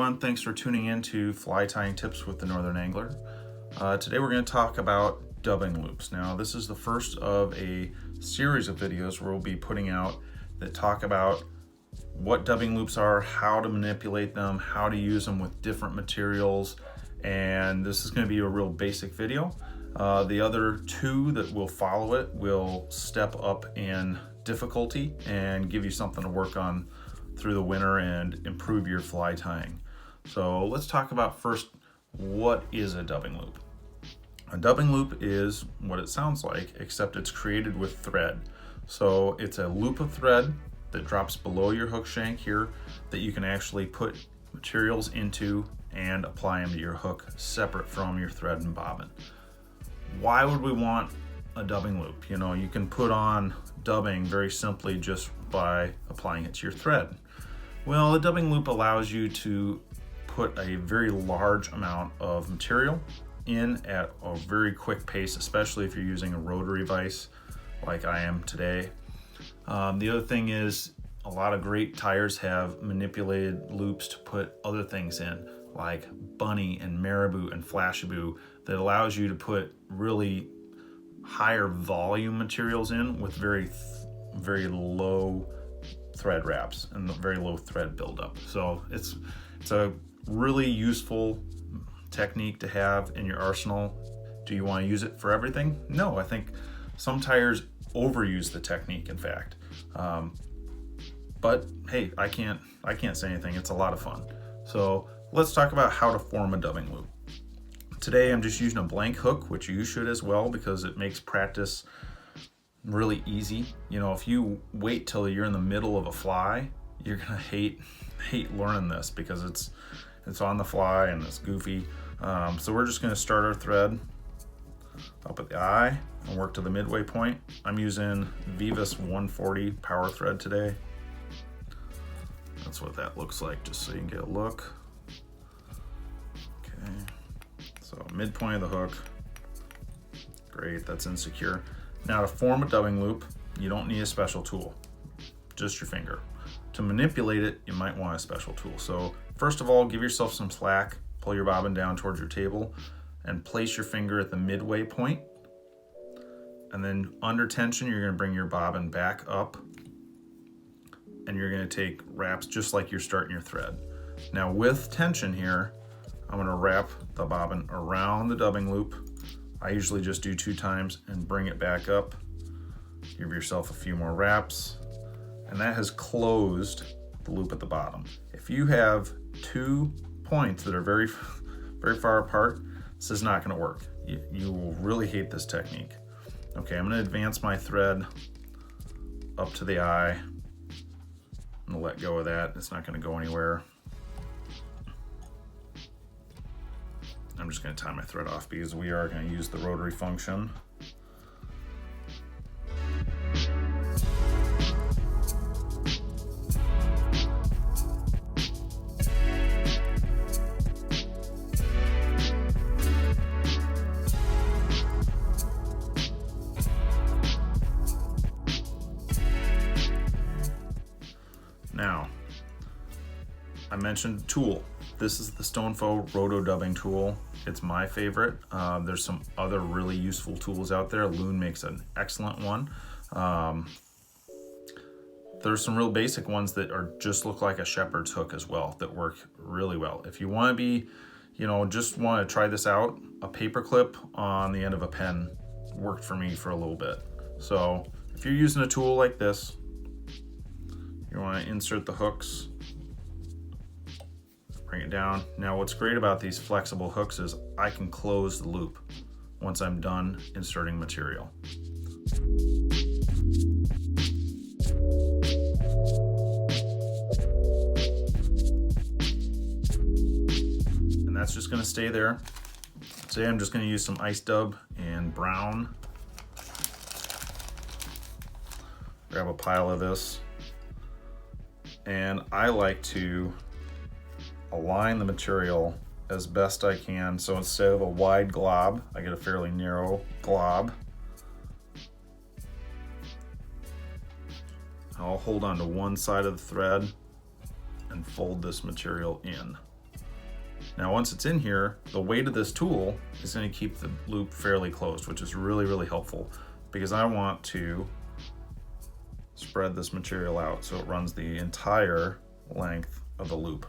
everyone, thanks for tuning in to Fly Tying Tips with the Northern Angler. Today we're going to talk about dubbing loops. Now this is the first of a series of videos where we'll be putting out that talk about what dubbing loops are, how to manipulate them, how to use them with different materials, and this is going to be a real basic video. The other two that will follow it will step up in difficulty and give you something to work on through the winter and improve your fly tying. So let's talk about first, what is a dubbing loop? A dubbing loop is what it sounds like, except it's created with thread. So it's a loop of thread that drops below your hook shank here that you can actually put materials into and apply them to your hook separate from your thread and bobbin. Why would we want a dubbing loop? You know, you can put on dubbing very simply just by applying it to your thread. Well, the dubbing loop allows you to put a very large amount of material in at a very quick pace, especially if you're using a rotary vise like I am today. The other thing is, a lot of great tires have manipulated loops to put other things in, like bunny and marabou and flashabou, that allows you to put really higher volume materials in with very low thread wraps and very low thread buildup. So it's a really useful technique to have in your arsenal. Do you want to use it for everything? No, I think some tires overuse the technique, in fact. But hey, I can't say anything. It's a lot of fun. So let's talk about how to form a dubbing loop. Today I'm just using a blank hook, which you should as well, because it makes practice really easy. You know, if you wait till you're in the middle of a fly, you're gonna hate learning this, because it's on the fly and it's goofy. So we're just gonna start our thread up at the eye and work to the midway point. I'm using Vivus 140 power thread today. That's what that looks like, just so you can get a look. Okay, so midpoint of the hook. Great, that's insecure. Now, to form a dubbing loop, you don't need a special tool, just your finger. To manipulate it, you might want a special tool. So first of all, give yourself some slack, pull your bobbin down towards your table, and place your finger at the midway point. And then under tension, you're gonna bring your bobbin back up, and you're gonna take wraps just like you're starting your thread. Now with tension here, I'm gonna wrap the bobbin around the dubbing loop. I usually just do 2 times and bring it back up. Give yourself a few more wraps, and that has closed the loop at the bottom. If you have 2 points that are very far apart, this is not gonna work. You will really hate this technique. Okay, I'm gonna advance my thread up to the eye. I'm gonna let go of that. It's not gonna go anywhere. I'm just going to tie my thread off because we are going to use the rotary function. Now, I mentioned tool. This is the Stonefo Roto Dubbing tool. It's my favorite. There's some other really useful tools out there. Loon makes an excellent one. There's some real basic ones that are just look like a shepherd's hook as well, that work really well. If you want to be, just want to try this out, a paper clip on the end of a pen worked for me for a little bit. So if you're using a tool like this, you want to insert the hooks, bring it down. Now what's great about these flexible hooks is I can close the loop once I'm done inserting material. And that's just gonna stay there. Today I'm just gonna use some ice dub and brown. Grab a pile of this. And I like to align the material as best I can. So instead of a wide glob, I get a fairly narrow glob. I'll hold on to one side of the thread and fold this material in. Now once it's in here, the weight of this tool is going to keep the loop fairly closed, which is really helpful, because I want to spread this material out so it runs the entire length of the loop.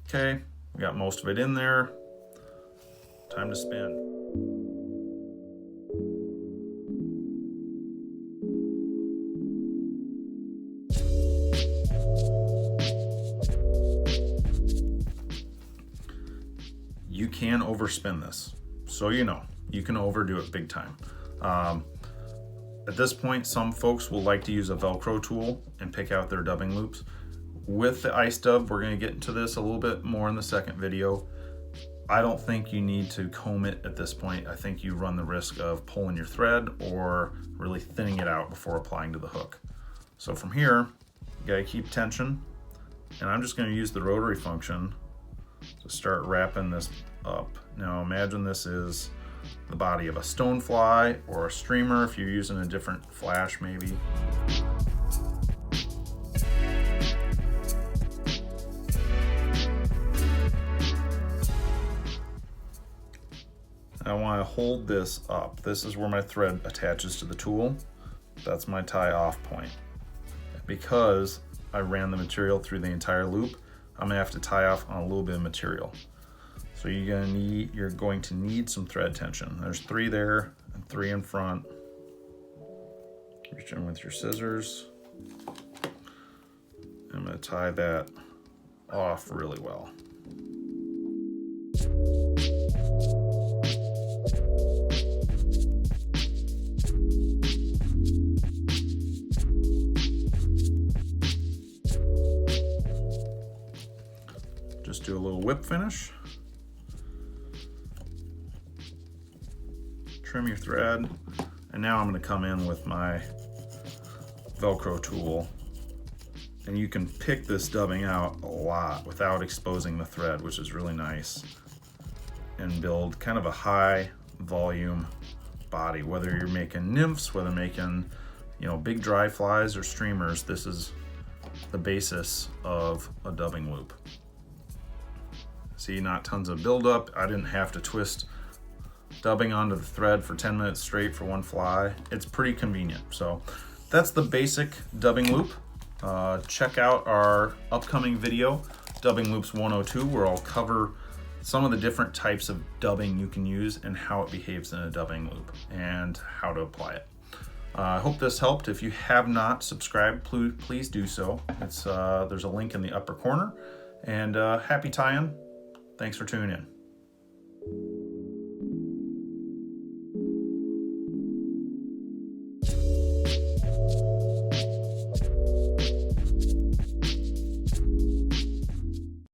Okay, we got most of it in there. Time to spin. You can overspin this, so you know, you can overdo it big time. At this point, some folks will like to use a Velcro tool and pick out their dubbing loops. With the ice dub, we're going to get into this a little bit more in the second video. I don't think you need to comb it at this point. I think you run the risk of pulling your thread or really thinning it out before applying to the hook. So from here, you got to keep tension, and I'm just going to use the rotary function to start wrapping this up. Now imagine this is the body of a stonefly or a streamer if you're using a different flash maybe. I want to hold this up. This is where my thread attaches to the tool. That's my tie off point. Because I ran the material through the entire loop, I'm gonna have to tie off on a little bit of material. So you're going to need some thread tension. There's 3 there and 3 in front. Reach in with your scissors. I'm gonna tie that off really well. Just do a little whip finish. Trim your thread. And now I'm going to come in with my Velcro tool. And you can pick this dubbing out a lot without exposing the thread, which is really nice. And build kind of a high volume body. Whether you're making nymphs, whether making, big dry flies or streamers, this is the basis of a dubbing loop. See, not tons of buildup. I didn't have to twist dubbing onto the thread for 10 minutes straight for one fly. It's pretty convenient. So that's the basic dubbing loop. Check out our upcoming video, Dubbing Loops 102, where I'll cover some of the different types of dubbing you can use and how it behaves in a dubbing loop and how to apply it. I hope this helped. If you have not subscribed, please do so. There's a link in the upper corner. And happy tying. Thanks for tuning in.